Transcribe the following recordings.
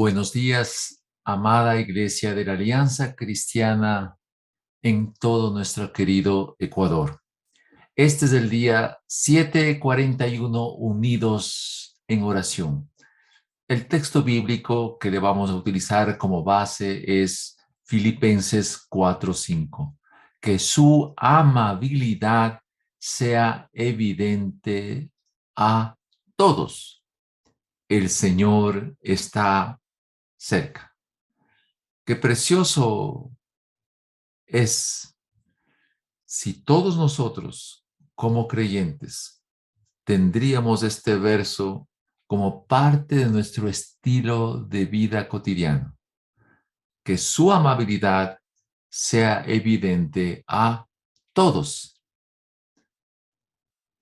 Buenos días, amada Iglesia de la Alianza Cristiana en todo nuestro querido Ecuador. Este es el día 741 unidos en oración. El texto bíblico que le vamos a utilizar como base es Filipenses 4:5. Que su amabilidad sea evidente a todos. El Señor está cerca. Qué precioso es si todos nosotros, como creyentes, tendríamos este verso como parte de nuestro estilo de vida cotidiano. Que su amabilidad sea evidente a todos.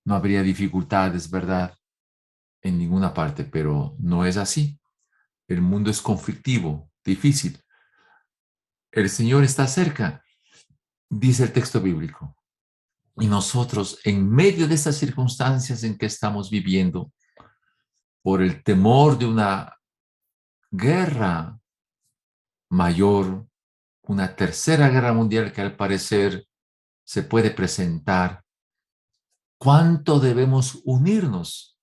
No habría dificultades, ¿verdad? En ninguna parte, pero no es así. El mundo es conflictivo, difícil. El Señor está cerca, dice el texto bíblico. Y nosotros, en medio de estas circunstancias en que estamos viviendo, por el temor de una guerra mayor, una tercera guerra mundial que al parecer se puede presentar, ¿cuánto debemos unirnos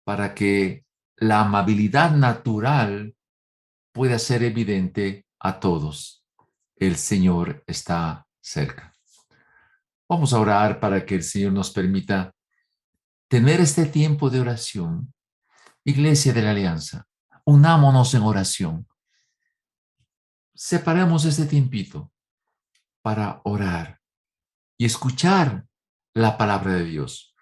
para que la amabilidad natural pueda ser evidente a todos? El Señor está cerca. Vamos a orar para que el Señor nos permita tener este tiempo de oración. Iglesia de la Alianza, unámonos en oración. Separemos este tiempito para orar y escuchar la palabra de Dios.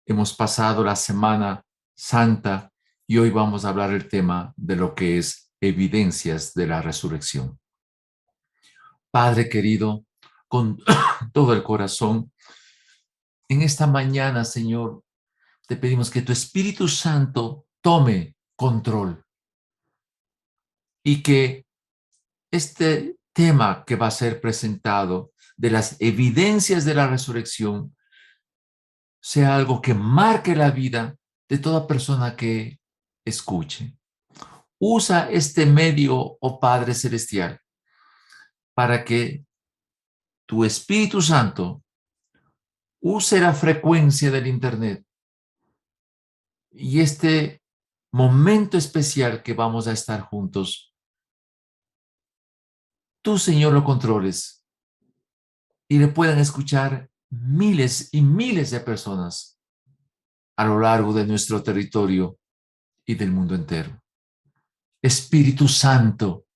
Hemos pasado la Semana Santa y hoy vamos a hablar el tema de lo que es evidencias de la resurrección. Padre querido, con todo el corazón, en esta mañana, Señor, te pedimos que tu Espíritu Santo tome control y que este tema que va a ser presentado de las evidencias de la resurrección sea algo que marque la vida de toda persona que escuche. Usa este medio, oh Padre Celestial, para que tu Espíritu Santo use la frecuencia del Internet y este momento especial que vamos a estar juntos, tú, Señor, lo controles y le puedan escuchar miles y miles de personas a lo largo de nuestro territorio y del mundo entero. Espíritu Santo,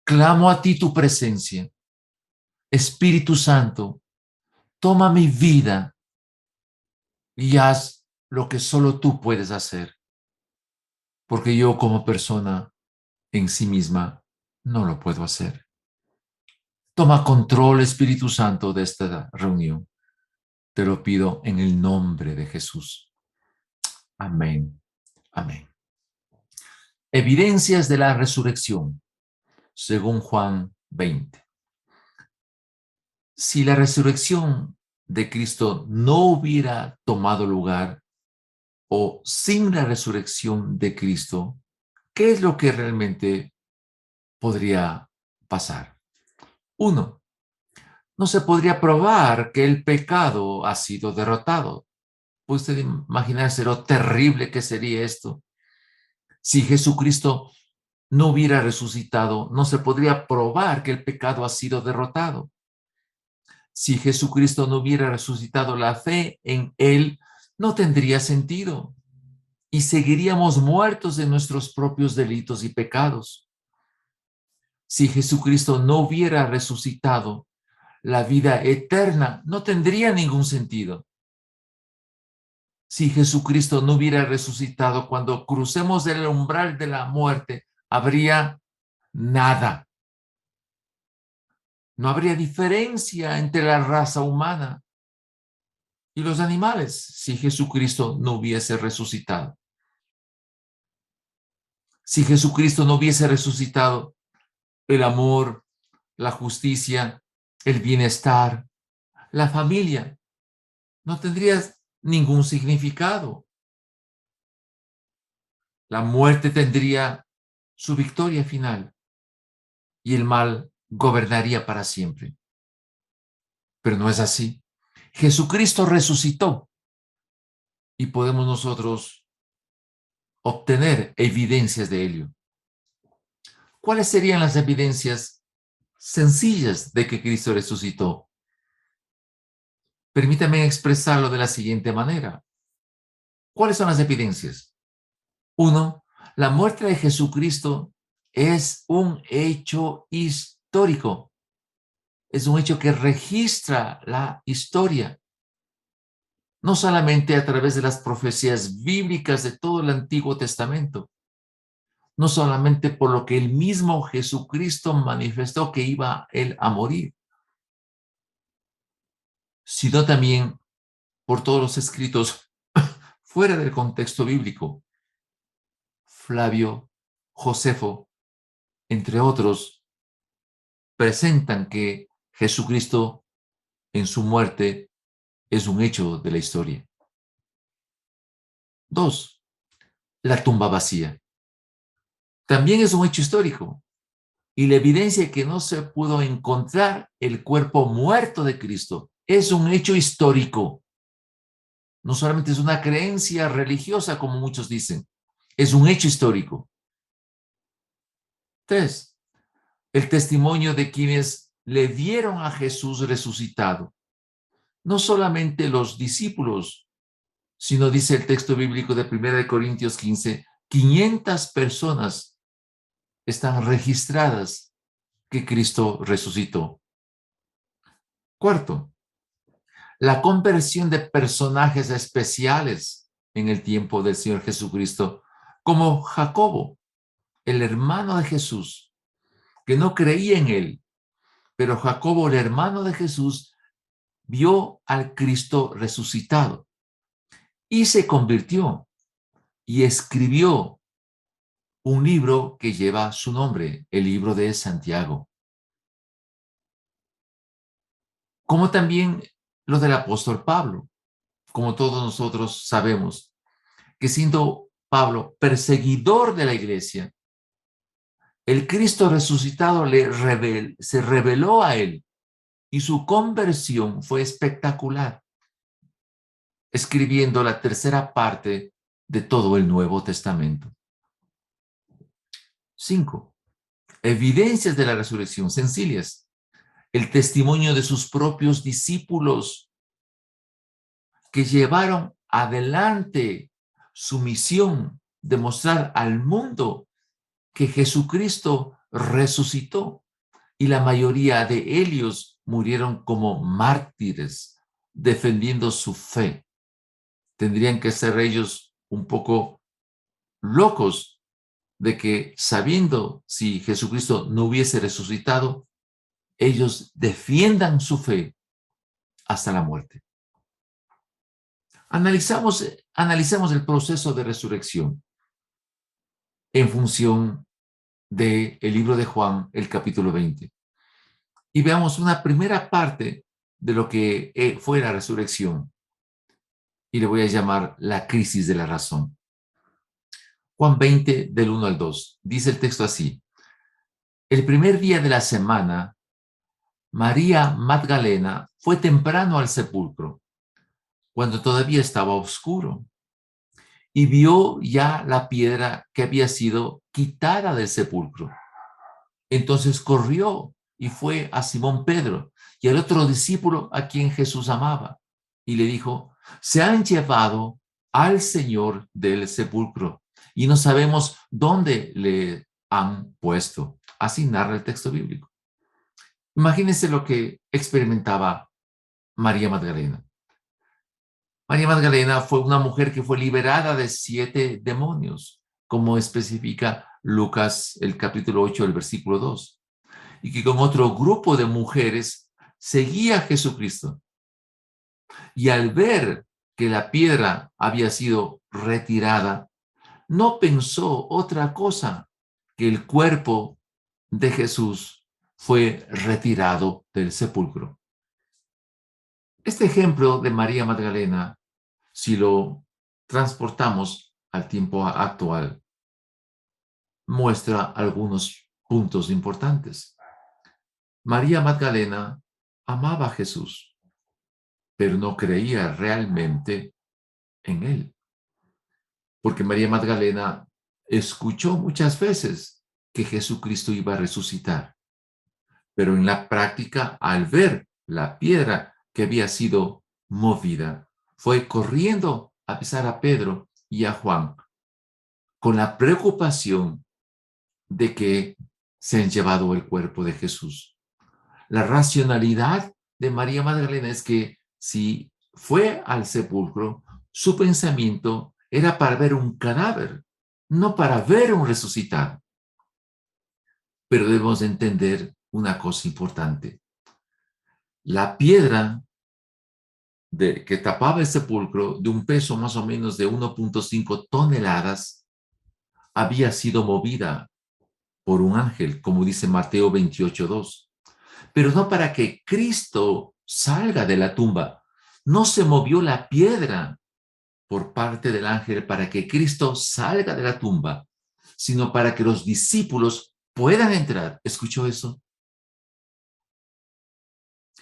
clamo a ti tu presencia. Espíritu Santo, toma mi vida y haz lo que solo tú puedes hacer, porque yo como persona en sí misma no lo puedo hacer. Toma control, Espíritu Santo, de esta reunión. Te lo pido en el nombre de Jesús. Amén. Amén. Evidencias de la resurrección, según Juan 20. Si la resurrección de Cristo no hubiera tomado lugar o sin la resurrección de Cristo, ¿qué es lo que realmente podría pasar? Uno, no se podría probar que el pecado ha sido derrotado. ¿Puede usted imaginarse lo terrible que sería esto? Si Jesucristo no hubiera resucitado, no se podría probar que el pecado ha sido derrotado. Si Jesucristo no hubiera resucitado, la fe en Él no tendría sentido y seguiríamos muertos en nuestros propios delitos y pecados. Si Jesucristo no hubiera resucitado, la vida eterna no tendría ningún sentido. Si Jesucristo no hubiera resucitado, cuando crucemos el umbral de la muerte, habría nada. No habría diferencia entre la raza humana y los animales si Jesucristo no hubiese resucitado. Si Jesucristo no hubiese resucitado, el amor, la justicia, el bienestar, la familia, no tendría ningún significado. La muerte tendría su victoria final y el mal gobernaría para siempre. Pero no es así. Jesucristo resucitó y podemos nosotros obtener evidencias de ello. ¿Cuáles serían las evidencias sencillas de que Cristo resucitó? Permítame expresarlo de la siguiente manera. ¿Cuáles son las evidencias? Uno, la muerte de Jesucristo es un hecho histórico. Es un hecho que registra la historia, no solamente a través de las profecías bíblicas de todo el Antiguo Testamento, no solamente por lo que el mismo Jesucristo manifestó que iba él a morir, sino también por todos los escritos fuera del contexto bíblico. Flavio, Josefo, entre otros, presentan que Jesucristo en su muerte es un hecho de la historia. Dos, la tumba vacía. También es un hecho histórico y la evidencia de que no se pudo encontrar el cuerpo muerto de Cristo es un hecho histórico. No solamente es una creencia religiosa, como muchos dicen, es un hecho histórico. Tres, el testimonio de quienes le vieron a Jesús resucitado. No solamente los discípulos, sino dice el texto bíblico de 1 Corintios 15, 500 personas están registradas que Cristo resucitó. Cuarto, la conversión de personajes especiales en el tiempo del Señor Jesucristo, como Jacobo, el hermano de Jesús, que no creía en él, pero Jacobo, el hermano de Jesús, vio al Cristo resucitado y se convirtió y escribió un libro que lleva su nombre, el libro de Santiago. Como también lo del apóstol Pablo, como todos nosotros sabemos, que siendo Pablo perseguidor de la iglesia, el Cristo resucitado se reveló a él y su conversión fue espectacular, escribiendo la tercera parte de todo el Nuevo Testamento. 5. Evidencias de la resurrección sencillas. El testimonio de sus propios discípulos que llevaron adelante su misión de mostrar al mundo que Jesucristo resucitó y la mayoría de ellos murieron como mártires defendiendo su fe. Tendrían que ser ellos un poco locos de que sabiendo si Jesucristo no hubiese resucitado, ellos defiendan su fe hasta la muerte. Analicemos el proceso de resurrección en función del libro de Juan, el capítulo 20. Y veamos una primera parte de lo que fue la resurrección. Y le voy a llamar la crisis de la razón. Juan 20, del 1 al 2. Dice el texto así. El primer día de la semana, María Magdalena fue temprano al sepulcro, cuando todavía estaba oscuro, y vio ya la piedra que había sido quitada del sepulcro. Entonces corrió y fue a Simón Pedro y al otro discípulo a quien Jesús amaba, y le dijo, se han llevado al Señor del sepulcro y no sabemos dónde le han puesto. Así narra el texto bíblico. Imagínense lo que experimentaba María Magdalena. María Magdalena fue una mujer que fue liberada de 7 demonios, como especifica Lucas el capítulo 8, el versículo 2, y que con otro grupo de mujeres seguía a Jesucristo. Y al ver que la piedra había sido retirada, no pensó otra cosa que el cuerpo de Jesús fue retirado del sepulcro. Este ejemplo de María Magdalena, si lo transportamos al tiempo actual, muestra algunos puntos importantes. María Magdalena amaba a Jesús, pero no creía realmente en él, porque María Magdalena escuchó muchas veces que Jesucristo iba a resucitar, pero en la práctica, al ver la piedra que había sido movida, fue corriendo a avisar a Pedro y a Juan con la preocupación de que se han llevado el cuerpo de Jesús. La racionalidad de María Magdalena es que si fue al sepulcro, su pensamiento era para ver un cadáver, no para ver un resucitado. Pero debemos entender una cosa importante. La piedra que tapaba el sepulcro, de un peso más o menos de 1.5 toneladas, había sido movida por un ángel, como dice Mateo 28:2. Pero no para que Cristo salga de la tumba. No se movió la piedra por parte del ángel para que Cristo salga de la tumba, sino para que los discípulos puedan entrar. ¿Escuchó eso?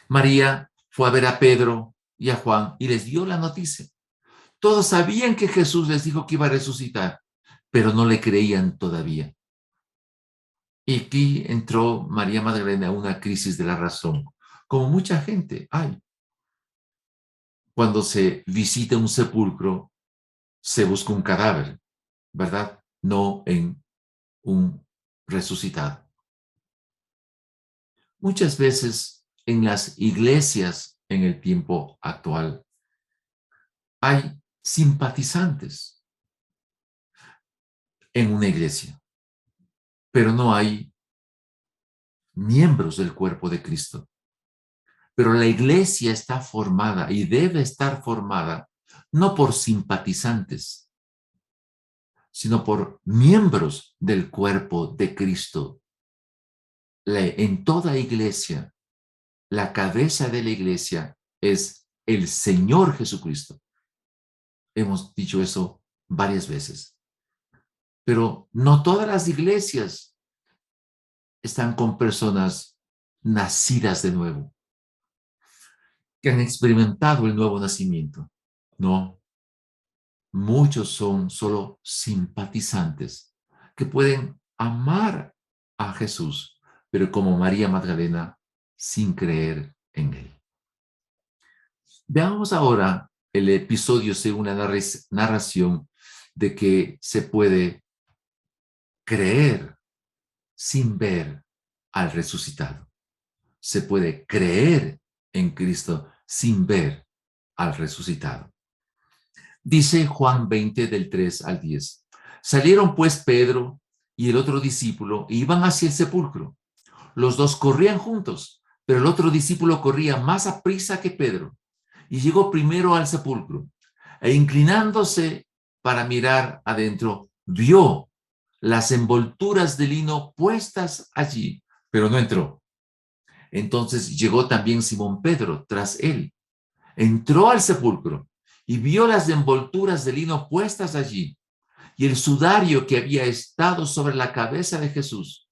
María fue a ver a Pedro y a Juan y les dio la noticia. Todos sabían que Jesús les dijo que iba a resucitar, pero no le creían todavía. Y aquí entró María Magdalena a una crisis de la razón, como mucha gente hay. Cuando se visita un sepulcro, se busca un cadáver, ¿verdad? No en un resucitado. Muchas veces en las iglesias en el tiempo actual hay simpatizantes en una iglesia, pero no hay miembros del cuerpo de Cristo. Pero la iglesia está formada y debe estar formada no por simpatizantes, sino por miembros del cuerpo de Cristo. En toda iglesia, la cabeza de la iglesia es el Señor Jesucristo. Hemos dicho eso varias veces. Pero no todas las iglesias están con personas nacidas de nuevo, que han experimentado el nuevo nacimiento. No, muchos son solo simpatizantes que pueden amar a Jesús, pero como María Magdalena, sin creer en él. Veamos ahora el episodio según la narración de que se puede creer sin ver al resucitado. Se puede creer en Cristo sin ver al resucitado. Dice Juan 20 del 3 al 10. Salieron pues Pedro y el otro discípulo e iban hacia el sepulcro. Los dos corrían juntos, pero el otro discípulo corría más aprisa que Pedro y llegó primero al sepulcro e inclinándose para mirar adentro, vio las envolturas de lino puestas allí, pero no entró. Entonces llegó también Simón Pedro tras él. Entró al sepulcro y vio las envolturas de lino puestas allí y el sudario que había estado sobre la cabeza de Jesús,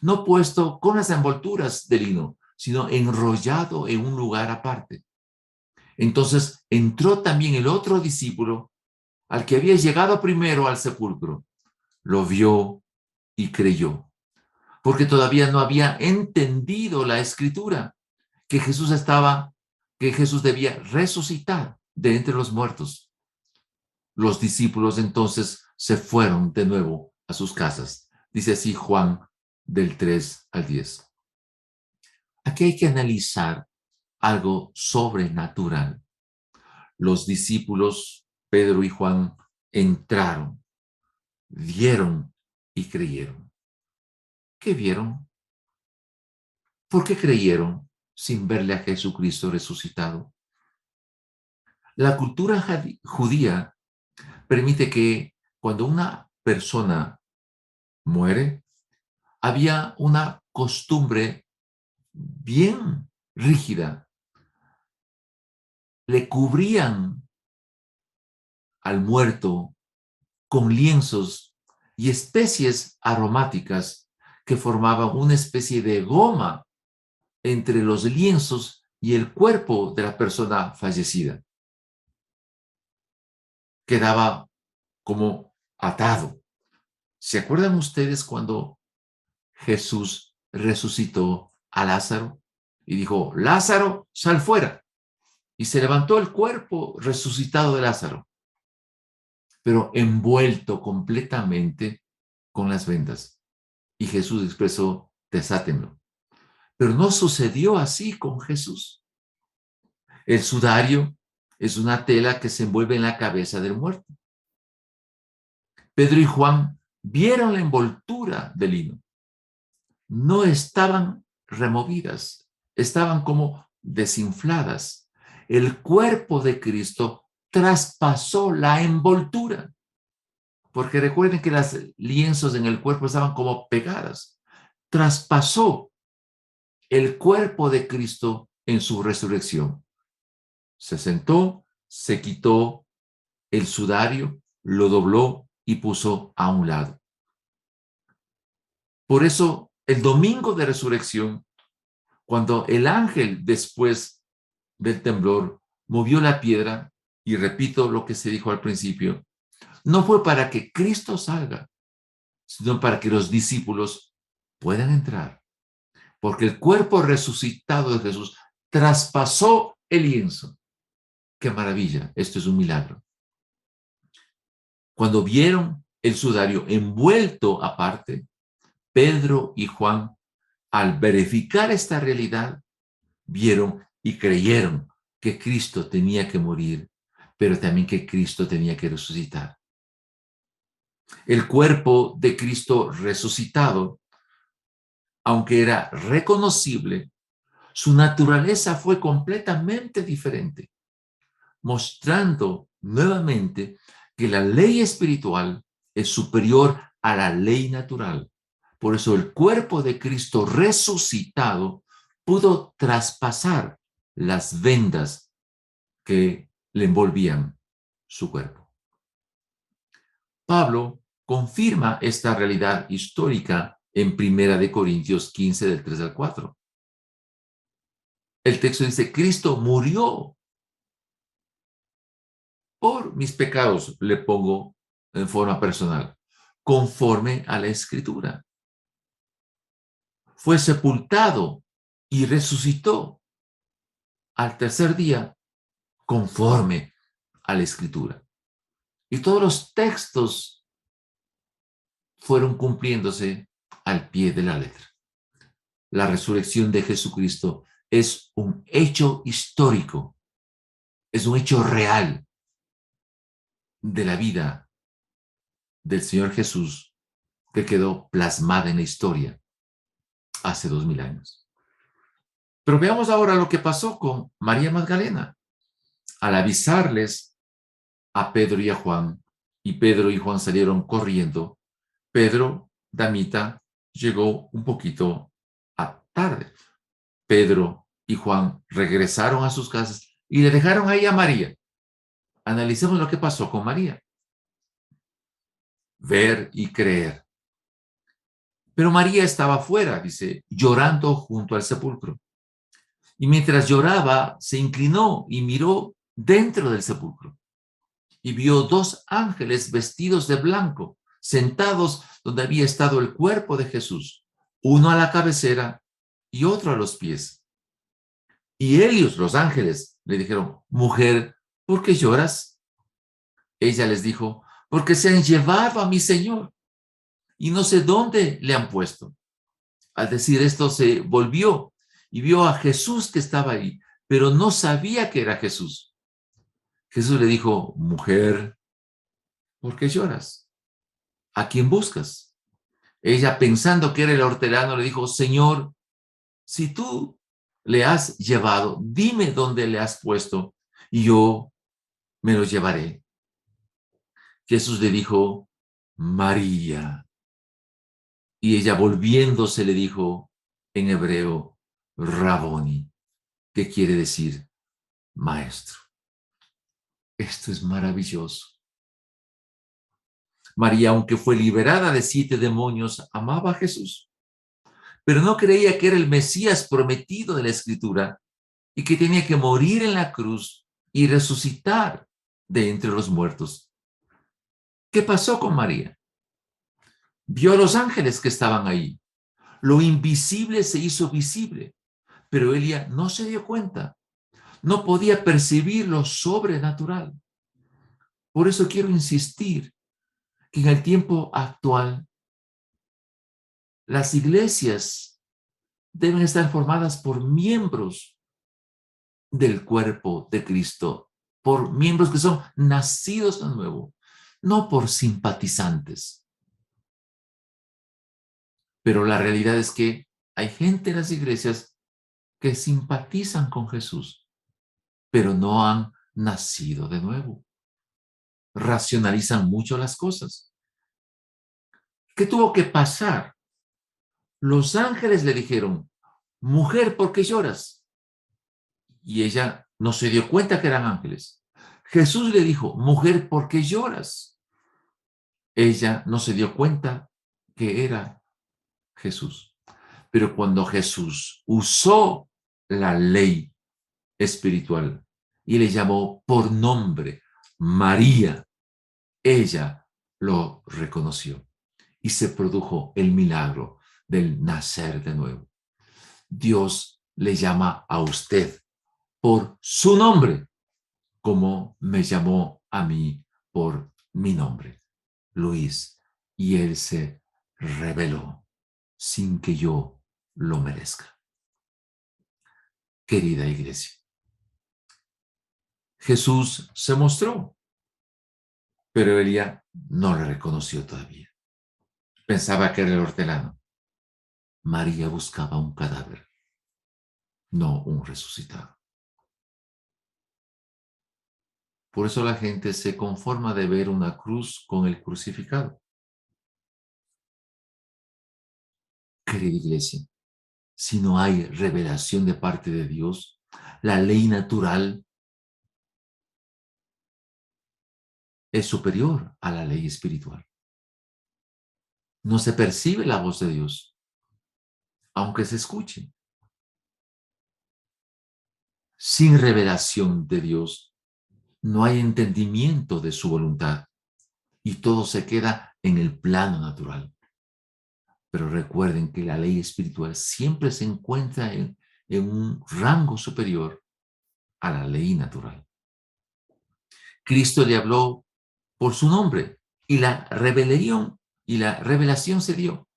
no puesto con las envolturas de lino, sino enrollado en un lugar aparte. Entonces entró también el otro discípulo, al que había llegado primero al sepulcro. Lo vio y creyó, porque todavía no había entendido la escritura, que Jesús debía resucitar de entre los muertos. Los discípulos entonces se fueron de nuevo a sus casas. Dice así Juan del 3 al 10. Aquí hay que analizar algo sobrenatural. Los discípulos, Pedro y Juan, entraron, vieron y creyeron. ¿Qué vieron? ¿Por qué creyeron sin verle a Jesucristo resucitado? La cultura judía permite que cuando una persona muere, había una costumbre bien rígida. Le cubrían al muerto con lienzos y especies aromáticas que formaban una especie de goma entre los lienzos y el cuerpo de la persona fallecida. Quedaba como atado. ¿Se acuerdan ustedes cuando Jesús resucitó a Lázaro y dijo, Lázaro, sal fuera? Y se levantó el cuerpo resucitado de Lázaro, pero envuelto completamente con las vendas. Y Jesús expresó, desátenlo. Pero no sucedió así con Jesús. El sudario es una tela que se envuelve en la cabeza del muerto. Pedro y Juan vieron la envoltura del lino. No estaban removidas, estaban como desinfladas. El cuerpo de Cristo traspasó la envoltura, porque recuerden que las lienzos en el cuerpo estaban como pegadas. Traspasó el cuerpo de Cristo en su resurrección. Se sentó, se quitó el sudario, lo dobló y puso a un lado. Por eso, el domingo de resurrección, cuando el ángel, después del temblor, movió la piedra, y repito lo que se dijo al principio, no fue para que Cristo salga, sino para que los discípulos puedan entrar, porque el cuerpo resucitado de Jesús traspasó el lienzo. ¡Qué maravilla! Esto es un milagro. Cuando vieron el sudario envuelto aparte, Pedro y Juan, al verificar esta realidad, vieron y creyeron que Cristo tenía que morir, pero también que Cristo tenía que resucitar. El cuerpo de Cristo resucitado, aunque era reconocible, su naturaleza fue completamente diferente, mostrando nuevamente que la ley espiritual es superior a la ley natural. Por eso el cuerpo de Cristo resucitado pudo traspasar las vendas que le envolvían su cuerpo. Pablo confirma esta realidad histórica en 1 Corintios 15, del 3 al 4. El texto dice, Cristo murió por mis pecados, le pongo en forma personal, conforme a la Escritura. Fue sepultado y resucitó al tercer día, conforme a la Escritura. Y todos los textos fueron cumpliéndose al pie de la letra. La resurrección de Jesucristo es un hecho histórico, es un hecho real de la vida del Señor Jesús que quedó plasmada en la historia hace 2000 años. Pero veamos ahora lo que pasó con María Magdalena. Al avisarles a Pedro y a Juan, y Pedro y Juan salieron corriendo, Pedro, damita, llegó un poquito tarde. Pedro y Juan regresaron a sus casas y le dejaron ahí a María. Analicemos lo que pasó con María. Ver y creer. Pero María estaba afuera, dice, llorando junto al sepulcro. Y mientras lloraba, se inclinó y miró dentro del sepulcro. Y vio dos ángeles vestidos de blanco, sentados donde había estado el cuerpo de Jesús, uno a la cabecera y otro a los pies. Y ellos, los ángeles, le dijeron, mujer, ¿por qué lloras? Ella les dijo, porque se han llevado a mi Señor y no sé dónde le han puesto. Al decir esto, se volvió y vio a Jesús que estaba ahí, pero no sabía que era Jesús. Jesús le dijo, mujer, ¿por qué lloras? ¿A quién buscas? Ella, pensando que era el hortelano, le dijo, Señor, si tú le has llevado, dime dónde le has puesto y yo me lo llevaré. Jesús le dijo, María. Y ella, volviéndose, le dijo en hebreo, Raboni, que quiere decir maestro. Esto es maravilloso. María, aunque fue liberada de 7 demonios, amaba a Jesús, pero no creía que era el Mesías prometido de la Escritura y que tenía que morir en la cruz y resucitar de entre los muertos. ¿Qué pasó con María? Vio a los ángeles que estaban ahí. Lo invisible se hizo visible, pero ella no se dio cuenta. No podía percibir lo sobrenatural. Por eso quiero insistir que en el tiempo actual las iglesias deben estar formadas por miembros del cuerpo de Cristo, por miembros que son nacidos de nuevo, no por simpatizantes. Pero la realidad es que hay gente en las iglesias que simpatizan con Jesús, pero no han nacido de nuevo. Racionalizan mucho las cosas. ¿Qué tuvo que pasar? Los ángeles le dijeron, mujer, ¿por qué lloras? Y ella no se dio cuenta que eran ángeles. Jesús le dijo, mujer, ¿por qué lloras? Ella no se dio cuenta que era Jesús. Pero cuando Jesús usó la ley espiritual y le llamó por nombre María, ella lo reconoció y se produjo el milagro del nacer de nuevo. Dios le llama a usted por su nombre, como me llamó a mí por mi nombre, Luis, y él se reveló sin que yo lo merezca. Querida iglesia, Jesús se mostró, pero ella no le reconoció todavía. Pensaba que era el hortelano. María buscaba un cadáver, no un resucitado. Por eso la gente se conforma de ver una cruz con el crucificado. Querida iglesia, si no hay revelación de parte de Dios, la ley natural es superior a la ley espiritual. No se percibe la voz de Dios, aunque se escuche. Sin revelación de Dios, no hay entendimiento de su voluntad y todo se queda en el plano natural. Pero recuerden que la ley espiritual siempre se encuentra en un rango superior a la ley natural. Cristo le habló por su nombre y la revelación se dio.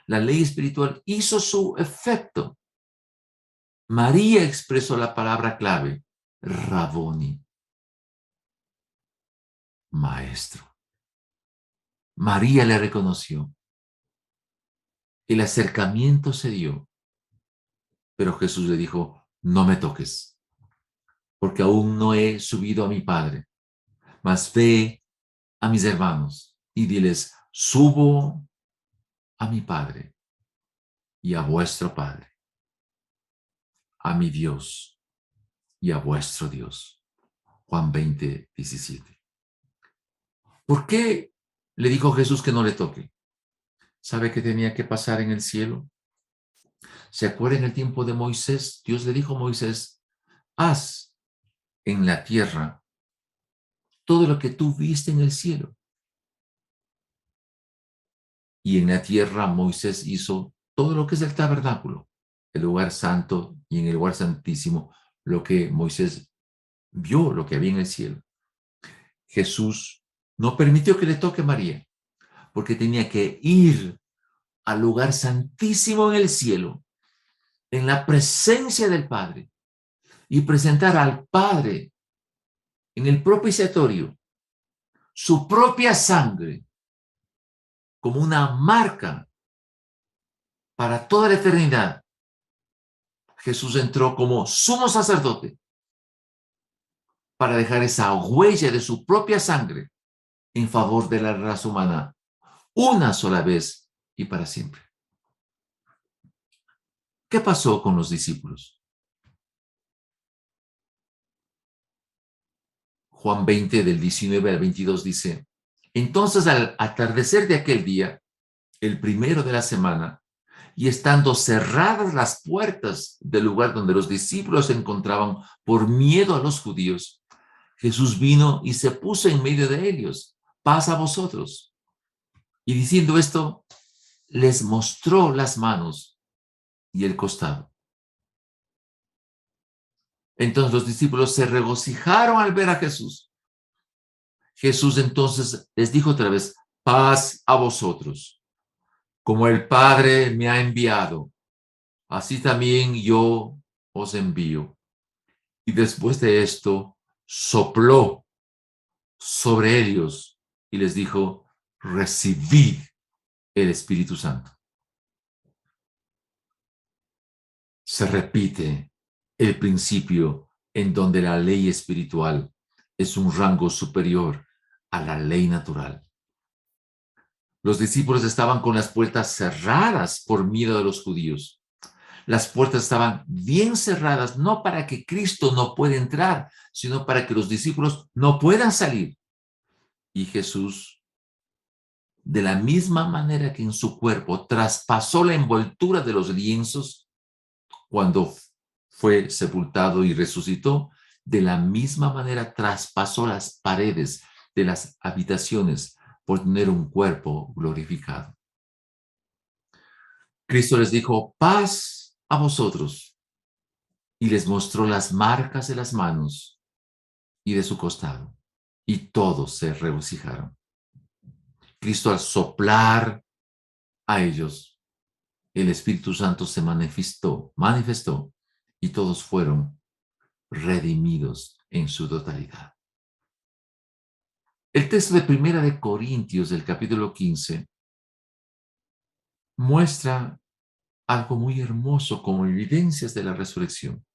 La ley espiritual hizo su efecto. María expresó la palabra clave, Raboni, maestro. María le reconoció. El acercamiento se dio, pero Jesús le dijo, no me toques, porque aún no he subido a mi Padre, mas ve a mis hermanos y diles, subo a mi Padre y a vuestro Padre, a mi Dios y a vuestro Dios. Juan 20, 17. ¿Por qué le dijo Jesús que no le toque? ¿Sabe qué tenía que pasar en el cielo? ¿Se acuerda en el tiempo de Moisés? Dios le dijo a Moisés, haz en la tierra todo lo que tú viste en el cielo. Y en la tierra Moisés hizo todo lo que es el tabernáculo, el lugar santo y en el lugar santísimo, lo que Moisés vio, lo que había en el cielo. Jesús no permitió que le toque María, porque tenía que ir al lugar santísimo en el cielo, en la presencia del Padre, y presentar al Padre en el propiciatorio su propia sangre como una marca para toda la eternidad. Jesús entró como sumo sacerdote para dejar esa huella de su propia sangre en favor de la raza humana una sola vez y para siempre. ¿Qué pasó con los discípulos? Juan 20 del 19 al 22 dice, Entonces, al atardecer de aquel día, el primero de la semana, y estando cerradas las puertas del lugar donde los discípulos se encontraban por miedo a los judíos, Jesús vino y se puso en medio de ellos. Paz a vosotros. Y diciendo esto, les mostró las manos y el costado. Entonces los discípulos se regocijaron al ver a Jesús. Jesús entonces les dijo otra vez, paz a vosotros. Como el Padre me ha enviado, así también yo os envío. Y después de esto, sopló sobre ellos y les dijo, recibid el Espíritu Santo. Se repite el principio en donde la ley espiritual es un rango superior a la ley natural. Los discípulos estaban con las puertas cerradas por miedo de los judíos. Las puertas estaban bien cerradas, no para que Cristo no pueda entrar, sino para que los discípulos no puedan salir. Y Jesús, de la misma manera que en su cuerpo traspasó la envoltura de los lienzos cuando fue sepultado y resucitó, de la misma manera traspasó las paredes de las habitaciones por tener un cuerpo glorificado. Cristo les dijo, paz a vosotros, y les mostró las marcas de las manos y de su costado, y todos se regocijaron. Cristo, al soplar a ellos, el Espíritu Santo se manifestó, y todos fueron redimidos en su totalidad. El texto de Primera de Corintios del capítulo 15 muestra algo muy hermoso como evidencias de la resurrección.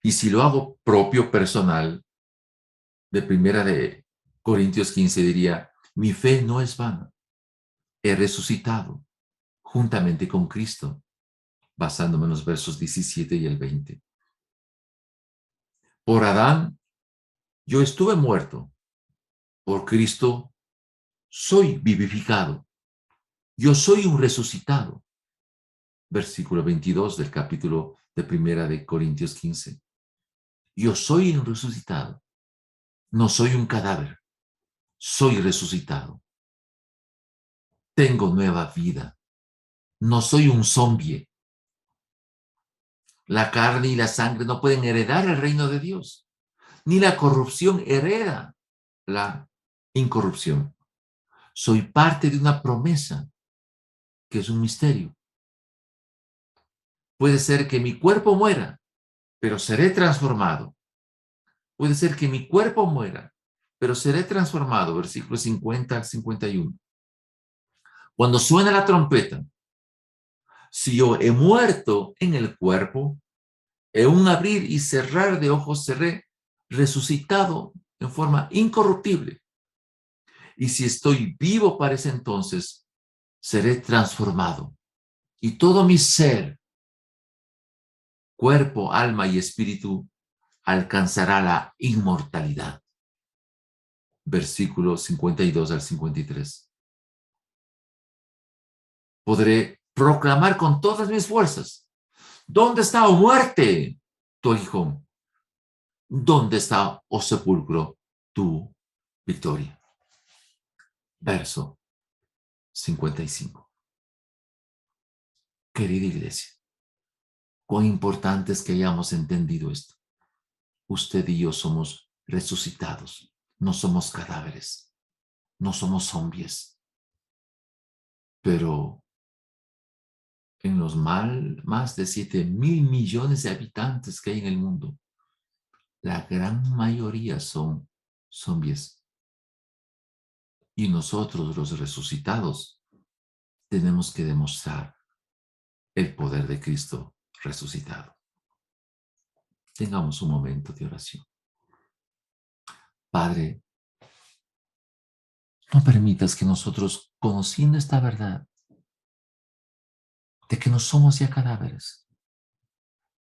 Y si lo hago propio personal, de Primera de Corintios 15 diría, mi fe no es vana, he resucitado juntamente con Cristo, basándome en los versos 17 y el 20. Por Adán, yo estuve muerto, por Cristo, soy vivificado, yo soy un resucitado. Versículo 22 del capítulo de Primera de Corintios 15. Yo soy un resucitado, no soy un cadáver, soy resucitado. Tengo nueva vida, no soy un zombie. La carne y la sangre no pueden heredar el reino de Dios, ni la corrupción hereda la incorrupción. Soy parte de una promesa que es un misterio. Puede ser que mi cuerpo muera, pero seré transformado. Puede ser que mi cuerpo muera, pero seré transformado. Versículos 50 al 51. Cuando suena la trompeta, si yo he muerto en el cuerpo, en un abrir y cerrar de ojos seré resucitado en forma incorruptible. Y si estoy vivo para ese entonces, seré transformado. Y todo mi ser, cuerpo, alma y espíritu, alcanzará la inmortalidad. Versículos 52 al 53. Podré proclamar con todas mis fuerzas, ¿dónde está, oh muerte, tu aguijón? ¿Dónde está, oh sepulcro, tu victoria? Verso 55. Querida iglesia, cuán importante es que hayamos entendido esto. Usted y yo somos resucitados, no somos cadáveres, no somos zombies, pero en los más de 7.000 millones de habitantes que hay en el mundo, la gran mayoría son zombies. Y nosotros, los resucitados, tenemos que demostrar el poder de Cristo resucitado. Tengamos un momento de oración. Padre, no permitas que nosotros, conociendo esta verdad, de que no somos ya cadáveres,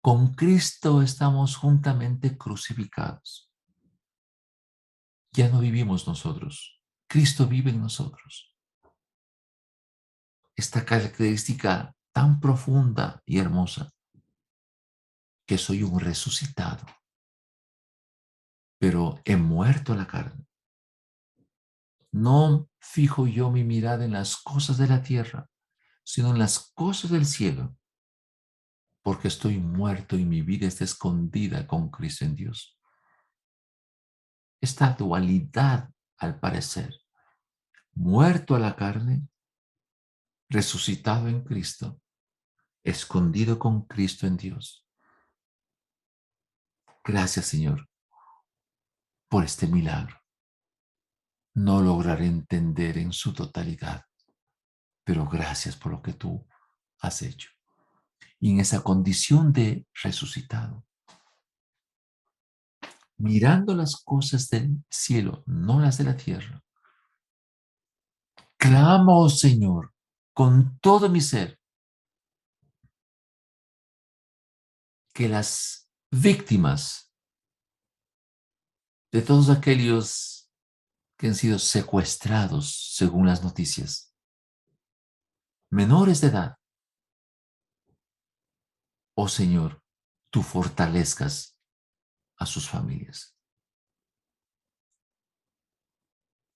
con Cristo estamos juntamente crucificados. Ya no vivimos nosotros. Cristo vive en nosotros. Esta característica tan profunda y hermosa que soy un resucitado, pero he muerto a la carne. No fijo yo mi mirada en las cosas de la tierra, sino en las cosas del cielo, porque estoy muerto y mi vida está escondida con Cristo en Dios. Esta dualidad, al parecer, muerto a la carne, resucitado en Cristo, escondido con Cristo en Dios. Gracias, Señor, por este milagro. No lograré entender en su totalidad, pero gracias por lo que tú has hecho. Y en esa condición de resucitado, mirando las cosas del cielo, no las de la tierra, clamo, oh Señor, con todo mi ser, que las víctimas de todos aquellos que han sido secuestrados, según las noticias, menores de edad, oh Señor, tú fortalezcas a sus familias.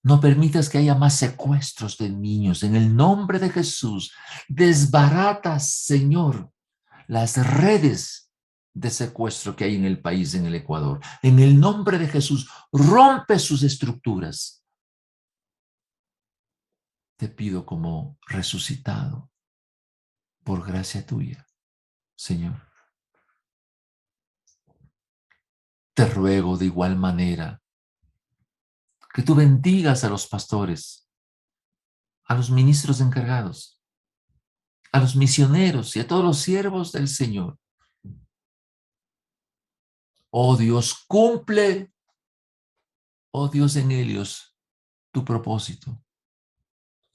No permitas que haya más secuestros de niños. En el nombre de Jesús, desbarata, Señor, las redes de secuestro que hay en el país, en el Ecuador. En el nombre de Jesús, rompe sus estructuras. Te pido como resucitado, por gracia tuya, Señor. Te ruego de igual manera que tú bendigas a los pastores, a los ministros encargados, a los misioneros y a todos los siervos del Señor. Oh Dios, cumple, oh Dios en ellos, tu propósito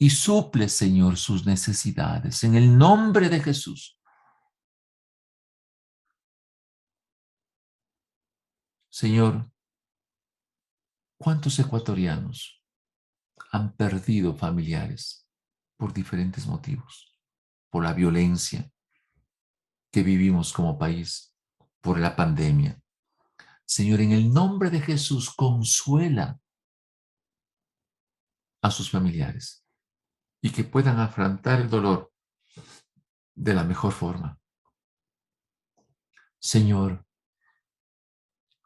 y suple, Señor, sus necesidades en el nombre de Jesús. Señor, ¿cuántos ecuatorianos han perdido familiares por diferentes motivos? Por la violencia que vivimos como país, por la pandemia. Señor, en el nombre de Jesús, consuela a sus familiares y que puedan afrontar el dolor de la mejor forma. Señor,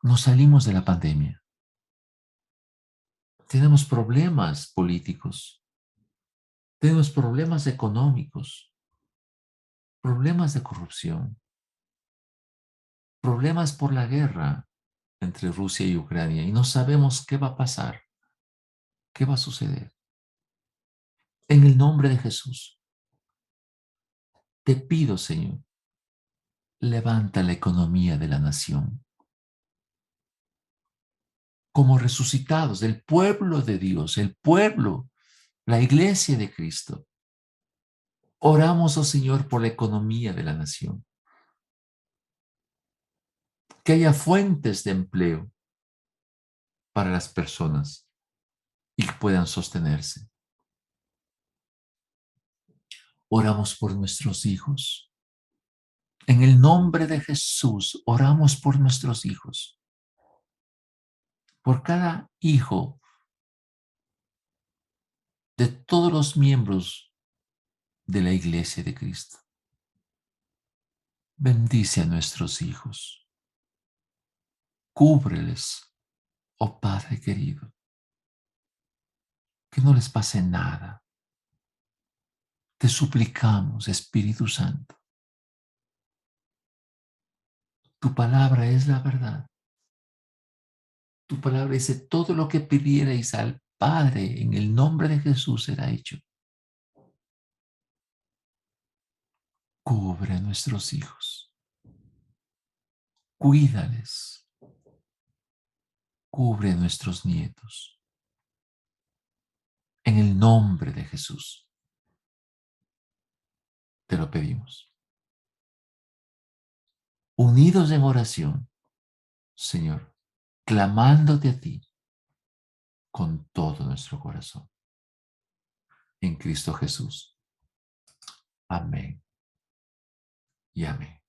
nos salimos de la pandemia. Tenemos problemas políticos, tenemos problemas económicos, problemas de corrupción, problemas por la guerra entre Rusia y Ucrania y no sabemos qué va a pasar, qué va a suceder. En el nombre de Jesús, te pido, Señor, levanta la economía de la nación. Como resucitados del pueblo de Dios, el pueblo, la iglesia de Cristo. Oramos, oh Señor, por la economía de la nación. Que haya fuentes de empleo para las personas y que puedan sostenerse. Oramos por nuestros hijos. En el nombre de Jesús, oramos por nuestros hijos. Por cada hijo de todos los miembros de la iglesia de Cristo. Bendice a nuestros hijos. Cúbreles, oh Padre querido. Que no les pase nada. Te suplicamos, Espíritu Santo. Tu palabra es la verdad. Tu palabra dice, todo lo que pidierais al Padre en el nombre de Jesús será hecho. Cubre a nuestros hijos. Cuídales. Cubre a nuestros nietos. En el nombre de Jesús. Te lo pedimos. Unidos en oración, Señor, clamándote a ti, con todo nuestro corazón. En Cristo Jesús. Amén y amén.